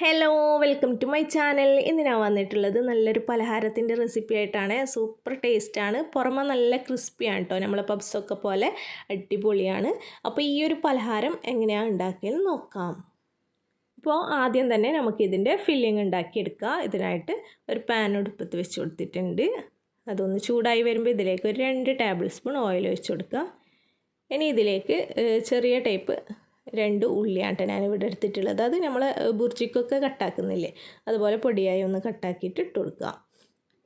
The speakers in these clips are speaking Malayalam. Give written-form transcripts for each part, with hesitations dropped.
Hello welcome to my channel. ഇന്ന് ഞാൻ വന്നിട്ടുള്ളത് നല്ലൊരു പലഹാരത്തിൻ്റെ റെസിപ്പി ആയിട്ടാണ്. സൂപ്പർ ടേസ്റ്റാണ്, പുറമെ നല്ല ക്രിസ്പിയാണ് കേട്ടോ. നമ്മളെ പബ്സൊക്കെ പോലെ അടിപൊളിയാണ്. അപ്പോൾ ഈ ഒരു പലഹാരം എങ്ങനെയാണ് ഉണ്ടാക്കിയെന്ന് നോക്കാം. ഇപ്പോൾ ആദ്യം തന്നെ നമുക്കിതിൻ്റെ ഫില്ലിങ് ഉണ്ടാക്കിയെടുക്കാം. ഇതിനായിട്ട് ഒരു പാൻ അടുപ്പത്ത് വെച്ച് കൊടുത്തിട്ടുണ്ട്. അതൊന്ന് ചൂടായി വരുമ്പോൾ ഇതിലേക്ക് ഒരു 2 ടേബിൾ സ്പൂൺ ഓയിൽ ഒഴിച്ച് കൊടുക്കുക. ഇനി ഇതിലേക്ക് ചെറിയ ടൈപ്പ് 2 ഉള്ളിയാണ് ഞാനിവിടെ എടുത്തിട്ടുള്ളത്. അത് നമ്മൾ ബുർജിക്കൊക്കെ കട്ടാക്കുന്നില്ലേ, അതുപോലെ പൊടിയായി ഒന്ന് കട്ടാക്കിയിട്ട് ഇട്ട് കൊടുക്കുക.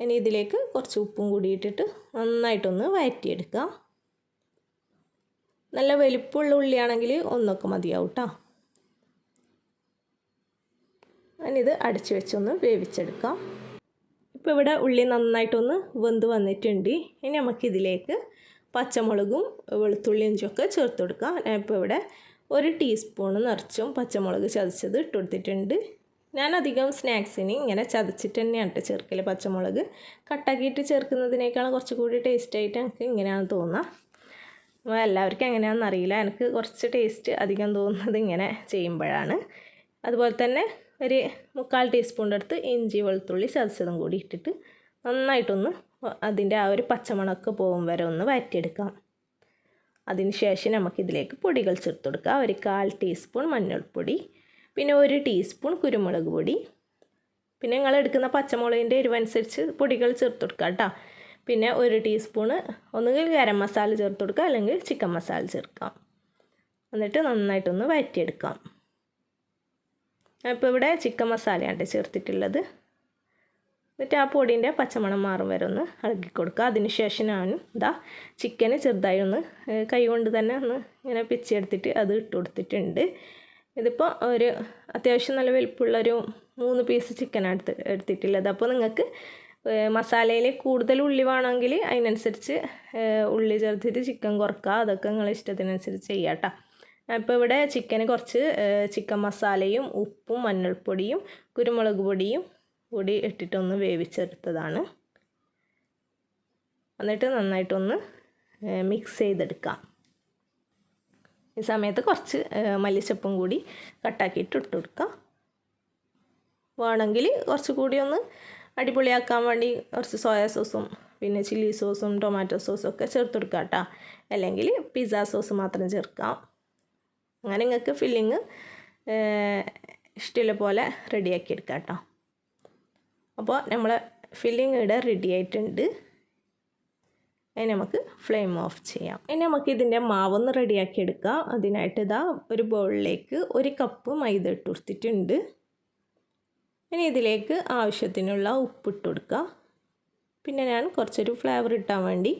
ഇനി ഇതിലേക്ക് കുറച്ച് ഉപ്പും കൂടി ഇട്ടിട്ട് നന്നായിട്ടൊന്ന് വഴറ്റിയെടുക്കുക. നല്ല വലിപ്പമുള്ള ഉള്ളിയാണെങ്കിൽ ഒന്നൊക്കെ മതിയാവും കേട്ടോ. ഇനിയിത് അടച്ചു വെച്ചൊന്ന് വേവിച്ചെടുക്കാം. ഇപ്പോൾ ഇവിടെ ഉള്ളി നന്നായിട്ടൊന്ന് വെന്ത് വന്നിട്ടുണ്ട്. ഇനി നമുക്കിതിലേക്ക് പച്ചമുളകും വെളുത്തുള്ളിയും ഒക്കെ ചേർത്ത് കൊടുക്കാം. ഇപ്പോൾ ഇവിടെ 1 ടീസ്പൂൺ നിറച്ചും പച്ചമുളക് ചതച്ചത് ഇട്ട് കൊടുത്തിട്ടുണ്ട്. ഞാൻ അധികം സ്നാക്സിന് ഇങ്ങനെ ചതച്ചിട്ട് തന്നെയാണ് ചേർക്കൽ. പച്ചമുളക് കട്ടാക്കിയിട്ട് ചേർക്കുന്നതിനേക്കാളും കുറച്ചുകൂടി ടേസ്റ്റായിട്ട് എനിക്ക് ഇങ്ങനെയാണ് തോന്നുക. എല്ലാവർക്കും എങ്ങനെയാണെന്ന് അറിയില്ല, എനിക്ക് കുറച്ച് ടേസ്റ്റ് അധികം തോന്നുന്നത് ഇങ്ങനെ ചെയ്യുമ്പോഴാണ്. അതുപോലെ തന്നെ ഒരു 1/4 ടീസ്പൂണിൻ്റെ അടുത്ത് ഇഞ്ചി വെളുത്തുള്ളി ചതച്ചതും കൂടി ഇട്ടിട്ട് നന്നായിട്ടൊന്ന് അതിൻ്റെ ആ ഒരു പച്ചമണമൊക്കെ പോകും വരെ ഒന്ന് വഴറ്റിയെടുക്കാം. അതിനുശേഷം നമുക്കിതിലേക്ക് പൊടികൾ ചേർത്ത് കൊടുക്കുക. ഒരു 1/4 ടീസ്പൂൺ മഞ്ഞൾപ്പൊടി, പിന്നെ 1 ടീസ്പൂൺ കുരുമുളക് പൊടി, പിന്നെ നിങ്ങൾ എടുക്കുന്ന പച്ചമുളകിൻ്റെ എരിവനുസരിച്ച് പൊടികൾ ചേർത്ത് കൊടുക്കുക കേട്ടോ. പിന്നെ 1 ടീസ്പൂണ് ഒന്നുകിൽ ഗരം മസാല ചേർത്ത് കൊടുക്കുക, അല്ലെങ്കിൽ ചിക്കൻ മസാല ചേർക്കാം. എന്നിട്ട് നന്നായിട്ടൊന്ന് വഴറ്റിയെടുക്കാം. ഇപ്പോൾ ഇവിടെ ചിക്കൻ മസാലയാണ് ചേർത്തിട്ടുള്ളത്. എന്നിട്ട് ആ പൊടിൻ്റെ പച്ചമണം മാറും വരെ ഒന്ന് ഇളക്കി കൊടുക്കുക. അതിനുശേഷം ഞാൻ ചിക്കന് ചെറുതായി ഒന്ന് കൈ കൊണ്ട് തന്നെ ഒന്ന് ഇങ്ങനെ പിച്ചെടുത്തിട്ട് അത് ഇട്ട് കൊടുത്തിട്ടുണ്ട്. ഇതിപ്പോൾ ഒരു അത്യാവശ്യം നല്ല വലിപ്പമുള്ളൊരു 3 പീസ് ചിക്കനാണ് എടുത്തിട്ടുള്ളത്. അപ്പോൾ നിങ്ങൾക്ക് മസാലയിൽ കൂടുതൽ ഉള്ളി വേണമെങ്കിൽ അതിനനുസരിച്ച് ഉള്ളി ചേർത്തിട്ട് ചിക്കൻ കുറക്കുക. അതൊക്കെ നിങ്ങളുടെ ഇഷ്ടത്തിനനുസരിച്ച് ചെയ്യാം കേട്ടോ. അപ്പോൾ ഇവിടെ ചിക്കന് കുറച്ച് ചിക്കൻ മസാലയും ഉപ്പും മഞ്ഞൾപ്പൊടിയും കുരുമുളക് പൊടിയും കൂടി ഇട്ടിട്ടൊന്ന് വേവിച്ചെടുത്തതാണ്. എന്നിട്ട് നന്നായിട്ടൊന്ന് മിക്സ് ചെയ്തെടുക്കാം. ഈ സമയത്ത് കുറച്ച് മല്ലിച്ചപ്പും കൂടി കട്ടാക്കിയിട്ട് ഇട്ട് കൊടുക്കുക. വേണമെങ്കിൽ കുറച്ചുകൂടി ഒന്ന് അടിപൊളിയാക്കാൻ വേണ്ടി കുറച്ച് സോയാ സോസും പിന്നെ ചില്ലി സോസും ടൊമാറ്റോ സോസും ഒക്കെ ചേർത്ത് കൊടുക്കുക കേട്ടോ. അല്ലെങ്കിൽ പിസ്സ സോസ് മാത്രം ചേർക്കാം. അങ്ങനെ നിങ്ങൾക്ക് ഫില്ലിങ് ഇഷ്ടമുള്ള പോലെ റെഡിയാക്കി എടുക്കാം കേട്ടോ. അപ്പോൾ നമ്മൾ ഫില്ലിങ് ഇവിടെ റെഡി ആയിട്ടുണ്ട്. ഇനി നമുക്ക് ഫ്ലെയിം ഓഫ് ചെയ്യാം. ഇനി നമുക്ക് ഇതിൻ്റെ മാവൊന്ന് റെഡിയാക്കി എടുക്കാം. അതിനായിട്ട് ഒരു ബൗളിലേക്ക് 1 കപ്പ് മൈദ ഇട്ട് കൊടുത്തിട്ടുണ്ട്. ഇനി ഇതിലേക്ക് ആവശ്യത്തിനുള്ള ഉപ്പിട്ട് കൊടുക്കുക. പിന്നെ ഞാൻ കുറച്ചൊരു ഫ്ലേവർ ഇട്ടാൻ വേണ്ടി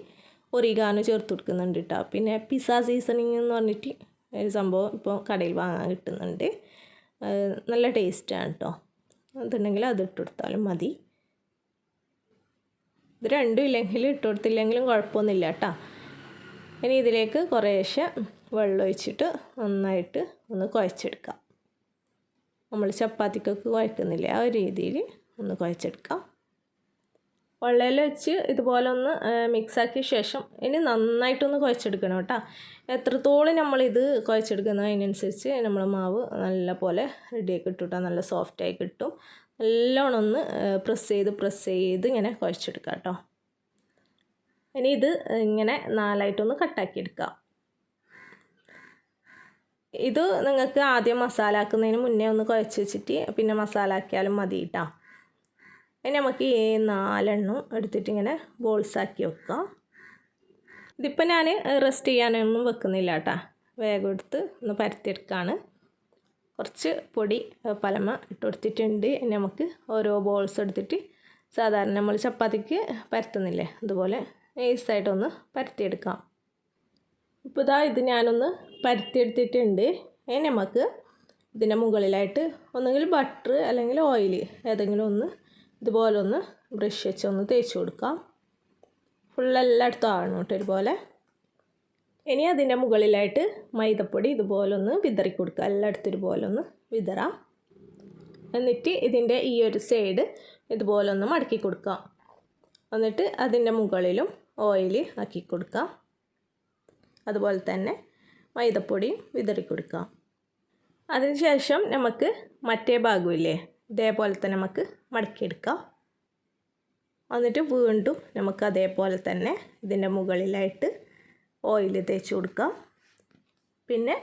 ഒറിഗാനോ ചേർത്ത് കൊടുക്കുന്നുണ്ട് കേട്ടോ. പിന്നെ പിസ്സ സീസണിങ് എന്ന് പറഞ്ഞിട്ട് ഒരു സംഭവം ഇപ്പോൾ കടയിൽ വാങ്ങാൻ കിട്ടുന്നുണ്ട്. നല്ല ടേസ്റ്റാണ് കേട്ടോ. അതുണ്ടെങ്കിൽ അതിട്ട് കൊടുത്താലും മതി. ഇത് രണ്ടും ഇല്ലെങ്കിൽ ഇട്ട് കൊടുത്തില്ലെങ്കിലും കുഴപ്പമൊന്നുമില്ല കേട്ടോ. ഇനി ഇതിലേക്ക് കുറേശ്ശെ വെള്ളം ഒഴിച്ചിട്ട് നന്നായിട്ട് ഒന്ന് കുഴച്ചെടുക്കാം. നമ്മൾ ചപ്പാത്തിക്കൊക്കെ കുഴക്കുന്നില്ലേ, ആ ഒരു രീതിയിൽ ഒന്ന് കുഴച്ചെടുക്കാം. വെള്ളയിൽ വെച്ച് ഇതുപോലെ ഒന്ന് മിക്സാക്കിയ ശേഷം ഇനി നന്നായിട്ടൊന്ന് കുഴച്ചെടുക്കണം കേട്ടോ. എത്രത്തോളം നമ്മളിത് കുഴച്ചെടുക്കുന്നത് അതിനനുസരിച്ച് നമ്മൾ മാവ് നല്ല പോലെ റെഡിയാക്കി കിട്ടും. നല്ല സോഫ്റ്റായി കിട്ടും. നല്ലോണം ഒന്ന് പ്രസ് ചെയ്ത് ഇങ്ങനെ കുഴച്ചെടുക്കാം കേട്ടോ. ഇനി ഇത് ഇങ്ങനെ 4ആയിട്ടൊന്ന് കട്ടാക്കിയെടുക്കാം. ഇത് നിങ്ങൾക്ക് ആദ്യം മസാല ആക്കുന്നതിന് മുന്നേ ഒന്ന് കുഴച്ച് വെച്ചിട്ട് പിന്നെ മസാല ആക്കിയാലും മതി കേട്ടോ. ഇനി നമുക്ക് ഈ 4 എണ്ണം എടുത്തിട്ട് ഇങ്ങനെ ബോൾസാക്കി വെക്കാം. ഇതിപ്പോൾ ഞാൻ റെസ്റ്റ് ചെയ്യാനൊന്നും വെക്കുന്നില്ല കേട്ടോ. വേഗം എടുത്ത് ഒന്ന് പരത്തിയെടുക്കുകയാണ്. കുറച്ച് പൊടി പലമ ഇട്ട് കൊടുത്തിട്ടുണ്ട്. ഇനി നമുക്ക് ഓരോ ബോൾസ് എടുത്തിട്ട് സാധാരണ നമ്മൾ ചപ്പാത്തിക്ക് പരത്തുന്നില്ലേ, അതുപോലെ നൈസായിട്ടൊന്ന് പരത്തിയെടുക്കാം. ഇപ്പോൾ ഇത് ഞാനൊന്ന് പരത്തിയെടുത്തിട്ടുണ്ട്. ഇനി നമുക്ക് ഇതിൻ്റെ മുകളിലായിട്ട് ഒന്നുകിൽ ബട്ടർ അല്ലെങ്കിൽ ഓയിൽ ഏതെങ്കിലും ഒന്ന് ഇതുപോലെ ഒന്ന് ബ്രഷ് വെച്ച് ഒന്ന് തേച്ച് കൊടുക്കാം. എല്ലായിടത്തും ആവണം കേട്ടോ ഒരുപോലെ. ഇനി അതിൻ്റെ മുകളിലായിട്ട് മൈദപ്പൊടി ഇതുപോലെ ഒന്ന് വിതറി കൊടുക്കുക. എല്ലായിടത്തും ഇതുപോലെ ഒന്ന് വിതറാം. എന്നിട്ട് ഇതിൻ്റെ ഈ ഒരു സൈഡ് ഇതുപോലെ ഒന്ന് മടക്കി കൊടുക്കാം. എന്നിട്ട് അതിൻ്റെ മുകളിലും ഓയിൽ ആക്കി കൊടുക്കാം. അതുപോലെ തന്നെ മൈദപ്പൊടിയും വിതറി കൊടുക്കാം. അതിനുശേഷം നമുക്ക് മറ്റേ ഭാഗമില്ലേ ഇതേപോലെ തന്നെ നമുക്ക് മടക്കിയെടുക്കാം. എന്നിട്ട് വീണ്ടും നമുക്ക് അതേപോലെ തന്നെ ഇതിൻ്റെ മുകളിലായിട്ട് ഓയിൽ തേച്ച് കൊടുക്കാം. പിന്നെ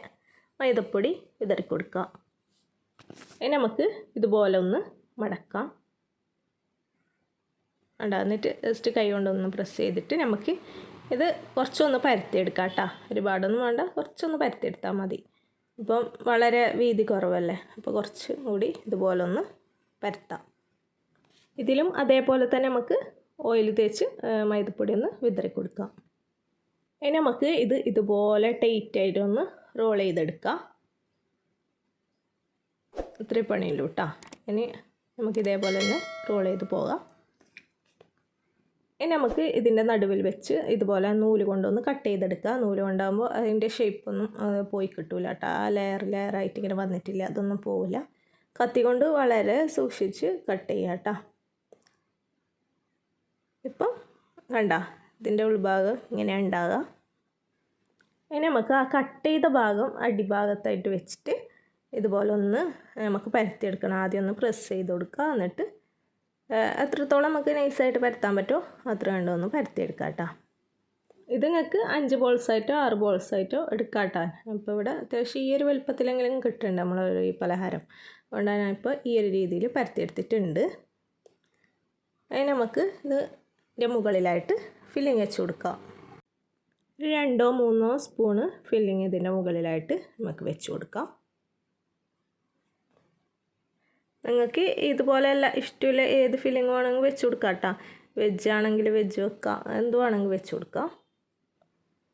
മൈദപ്പൊടി വിതറി കൊടുക്കാം. ഇനി നമുക്ക് ഇതുപോലെ ഒന്ന് മടക്കാം. എന്നിട്ട് ജസ്റ്റ് കൈ കൊണ്ടൊന്ന് പ്രസ് ചെയ്തിട്ട് നമുക്ക് ഇത് കുറച്ചൊന്ന് പരത്തിയെടുക്കാം കേട്ടോ. ഒരുപാടൊന്നും വേണ്ട, കുറച്ചൊന്ന് പരത്തിയെടുത്താൽ മതി. ഇപ്പം വളരെ വീതി കുറവല്ലേ, അപ്പോൾ കുറച്ചും കൂടി ഇതുപോലെ ഒന്ന് പരത്താം. ഇതിലും അതേപോലെ തന്നെ നമുക്ക് ഓയിൽ തേച്ച് മൈദപ്പൊടി ഒന്ന് വിതറി കൊടുക്കാം. ഇനി നമുക്ക് ഇതുപോലെ ടൈറ്റായിട്ടൊന്ന് റോൾ ചെയ്തെടുക്കാം. ഇത്രയും പണിയുള്ളൂ കേട്ടോ. ഇനി നമുക്ക് ഇതേപോലെ തന്നെ റോൾ ചെയ്ത് പോകാം. ഇനി നമുക്ക് ഇതിൻ്റെ നടുവിൽ വെച്ച് ഇതുപോലെ നൂല് കൊണ്ടൊന്ന് കട്ട് ചെയ്തെടുക്കുക. നൂല് കൊണ്ടാകുമ്പോൾ അതിൻ്റെ ഷേപ്പൊന്നും പോയി കിട്ടില്ല കേട്ടോ. ആ ലെയറായിട്ട് ഇങ്ങനെ വന്നിട്ടില്ല, അതൊന്നും പോവില്ല. കത്തി കൊണ്ട് വളരെ സൂക്ഷിച്ച് കട്ട് ചെയ്യുക കേട്ടോ. ഇപ്പം കണ്ട ഇതിൻ്റെ ഉൾഭാഗം ഇങ്ങനെയാണ് ഉണ്ടാകുക. ഇനി നമുക്ക് ആ കട്ട് ചെയ്ത ഭാഗം അടിഭാഗത്തായിട്ട് വെച്ചിട്ട് ഇതുപോലെ ഒന്ന് നമുക്ക് പരത്തിയെടുക്കണം. ആദ്യം ഒന്ന് പ്രസ് ചെയ്ത് കൊടുക്കുക. എന്നിട്ട് എത്രത്തോളം നമുക്ക് നൈസായിട്ട് പരത്താൻ പറ്റുമോ അത്ര കണ്ടൊന്ന് പരത്തിയെടുക്കാം കേട്ടോ. ഇത് നിങ്ങൾക്ക് 5 ബോൾസായിട്ടോ 6 ബോൾസായിട്ടോ എടുക്കാം കേട്ടോ. അപ്പോൾ ഇവിടെ അത്യാവശ്യം ഈ ഒരു വലുപ്പത്തിലെങ്കിലും കിട്ടുന്നുണ്ട് നമ്മളൊരു ഈ പലഹാരം. അതുകൊണ്ടാണ് ഞാനിപ്പോൾ ഈ ഒരു രീതിയിൽ പരത്തിയെടുത്തിട്ടുണ്ട്. അതിന് നമുക്ക് ഇതിൻ്റെ മുകളിലായിട്ട് ഫില്ലിങ് വെച്ച് കൊടുക്കാം. ഒരു 2-3 സ്പൂണ് ഫില്ലിങ് ഇതിൻ്റെ മുകളിലായിട്ട് നമുക്ക് വെച്ച് കൊടുക്കാം. നിങ്ങൾക്ക് ഇതുപോലെയല്ല ഇഷ്ടമില്ല ഏത് ഫില്ലിങ് വേണമെങ്കിൽ വെച്ച് കൊടുക്കാം കേട്ടോ. വെജ് ആണെങ്കിൽ വെജ് വെക്കാം, എന്ത് വേണമെങ്കിൽ വെച്ച് കൊടുക്കാം.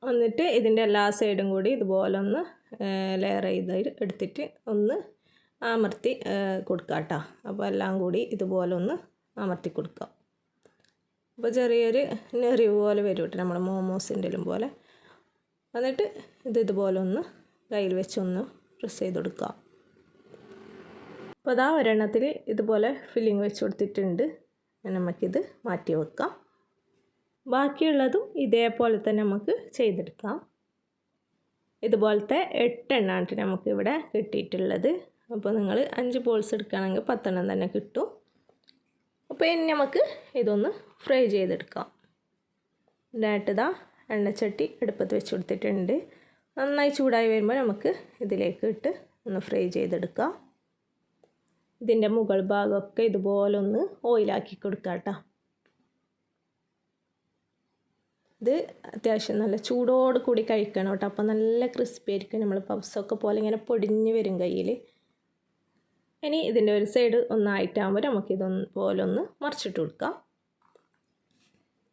എന്നിട്ട് ഇതിൻ്റെ എല്ലാ സൈഡും കൂടി ഇതുപോലെ ഒന്ന് ലെയർ ചെയ്ത് എടുത്തിട്ട് ഒന്ന് അമർത്തി കൊടുക്കാം കേട്ടോ. അപ്പോൾ എല്ലാം കൂടി ഇതുപോലെ ഒന്ന് അമർത്തി കൊടുക്കാം. അപ്പോൾ ചെറിയൊരു നെറിവ് പോലെ വരും കേട്ടോ, നമ്മൾ മോമോസിൻ്റെ പോലെ. എന്നിട്ട് ഇതുപോലെ ഒന്ന് കയ്യിൽ വെച്ചൊന്ന് പ്രസ് ചെയ്ത് കൊടുക്കാം. അപ്പോൾ അതാ ഒരെണ്ണത്തിൽ ഇതുപോലെ ഫില്ലിങ് വെച്ച് കൊടുത്തിട്ടുണ്ട്. നമുക്കിത് മാറ്റി വെക്കാം. ബാക്കിയുള്ളതും ഇതേപോലെ തന്നെ നമുക്ക് ചെയ്തെടുക്കാം. ഇതുപോലത്തെ 8 എണ്ണമാണ് നമുക്കിവിടെ കിട്ടിയിട്ടുള്ളത്. അപ്പോൾ നിങ്ങൾ 5 ബോൾസ് എടുക്കുകയാണെങ്കിൽ 10 എണ്ണം തന്നെ കിട്ടും. അപ്പോൾ ഇനി നമുക്ക് ഇതൊന്ന് ഫ്രൈ ചെയ്തെടുക്കാം. ഇതായിട്ടിതാ എണ്ണച്ചട്ടി അടുപ്പത്ത് വെച്ച് കൊടുത്തിട്ടുണ്ട്. നന്നായി ചൂടായി വരുമ്പോൾ നമുക്ക് ഇതിലേക്ക് ഇട്ട് ഒന്ന് ഫ്രൈ ചെയ്തെടുക്കാം. ഇതിൻ്റെ മുകൾ ഭാഗമൊക്കെ ഇതുപോലെ ഒന്ന് ഓയിലാക്കി കൊടുക്കാം കേട്ടോ. ഇത് അത്യാവശ്യം നല്ല ചൂടോട് കൂടി കഴിക്കണം കേട്ടോ. അപ്പോൾ നല്ല ക്രിസ്പി ആയിരിക്കും. നമ്മൾ പപ്സൊക്കെ പോലെ ഇങ്ങനെ പൊടിഞ്ഞ് വരും കയ്യിൽ. ഇനി ഇതിൻ്റെ ഒരു സൈഡ് ഒന്നായിട്ടാകുമ്പോൾ നമുക്കിതൊന്നുപോലെ ഒന്ന് മറിച്ചിട്ട് കൊടുക്കാം.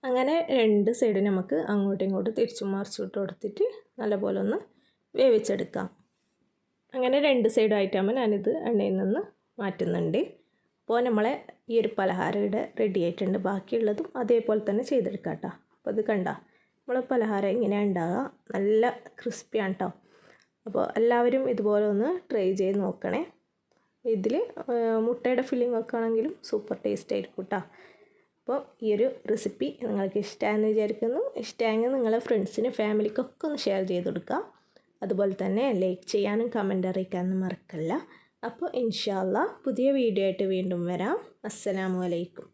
അങ്ങനെ 2 സൈഡ് നമുക്ക് അങ്ങോട്ടും ഇങ്ങോട്ടും തിരിച്ചും മറിച്ചിട്ട് കൊടുത്തിട്ട് നല്ലപോലെ ഒന്ന് വേവിച്ചെടുക്കാം. അങ്ങനെ 2 സൈഡായിട്ടാകുമ്പോൾ ഞാനിത് എണ്ണയിൽ നിന്ന് മാറ്റുന്നുണ്ട്. അപ്പോൾ നമ്മളെ ഈ ഒരു പലഹാരം ഇവിടെ റെഡി ആയിട്ടുണ്ട്. ബാക്കിയുള്ളതും അതേപോലെ തന്നെ ചെയ്തെടുക്കാം കേട്ടോ. അപ്പോൾ ഇത് കണ്ട നമ്മളെ പലഹാരം ഇങ്ങനെയാണ് ഉണ്ടാകുക. നല്ല ക്രിസ്പിയാണ് കേട്ടോ. അപ്പോൾ എല്ലാവരും ഇതുപോലെ ഒന്ന് ട്രൈ ചെയ്ത് നോക്കണേ. ഇതിൽ മുട്ടയുടെ ഫില്ലിംഗ് ഒക്കെ ആണെങ്കിലും സൂപ്പർ ടേസ്റ്റ് ആയിരിക്കും കേട്ടോ. അപ്പോൾ ഈ ഒരു റെസിപ്പി നിങ്ങൾക്ക് ഇഷ്ടമായെന്ന് വിചാരിക്കുന്നു. ഇഷ്ടമായെങ്കിൽ നിങ്ങളെ ഫ്രണ്ട്സിന് ഫാമിലിക്കൊക്കെ ഒന്ന് ഷെയർ ചെയ്ത് കൊടുക്കുക. അതുപോലെ തന്നെ ലൈക്ക് ചെയ്യാനും കമൻറ്റ് അറിയിക്കാനും മറക്കല്ല. അപ്പോൾ ഇൻഷാ അല്ലാഹ് പുതിയ വീഡിയോ ആയിട്ട് വീണ്ടും വരാം. അസ്സലാമു അലൈക്കും.